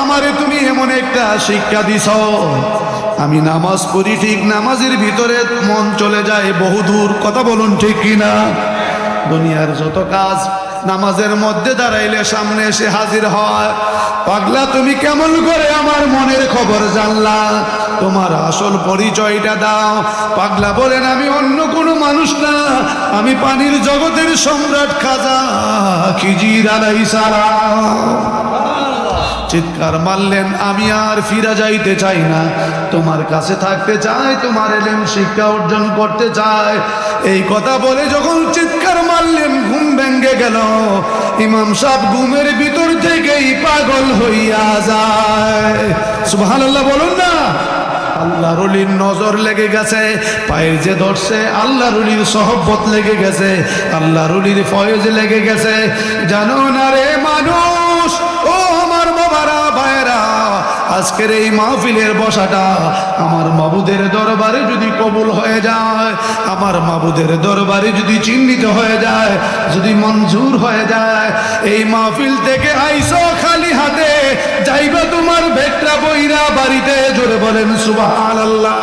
আমারে তুমি এমন একটা শিক্ষা দিছ, আমি নামাজ পড়ি ঠিক, নামাজের ভিতরে মন চলে যায় বহুদূর। কথা বলুন ঠিক কিনা? দুনিয়ার যত কাজ নামাজের মধ্যে দাঁড়াইলে সামনে এসে হাজির হয়। পাগলা তুমি কেমন করে আমার মনের খবর জানলা? তোমার আসল পরিচয়টা দাও। পাগলা বলেন, আমি অন্য কোনো মানুষ না, আমি পানির জগতের সম্রাট খাজা খিজির আলাইহিস সালাম। চিৎকার মারলেন, আমি আর ফিরে যাইতে চাই না, তোমার কাছে থাকতে চাই, তোমার এলেম শিক্ষা অর্জন করতে চাই। এই কথা বলে যখন চিৎকার মারলেন ঘুম ভেঙে গেল। ইমাম সাহেব ঘুমের ভিতর থেকেই পাগল হইয়া যায়। সুবহানাল্লাহ বলুন না। আল্লাহর ওলির নজর লেগে গেছে, পায়ে যে ধরছে আল্লাহর ওলির সহবত লেগে গেছে, আল্লাহর ওলির ফয়েজ লেগে গেছে। জানো না রে মানুষ, ও আমার বাবারা ভাইরা, আজকের এই মাহফিলের বসাটা আমার মাবুদের দরবারে যদি কবুল হয়ে যায়, আমার মাবুদের দরবারে যদি চিহ্নিত হয়ে যায়, যদি মঞ্জুর হয়ে যায়, এই মাহফিল থেকে আইসো খালি হাতে, যাইবা তোমার ভেটরা বইরা বাড়িতে। জোরে বলেন সুবহানাল্লাহ।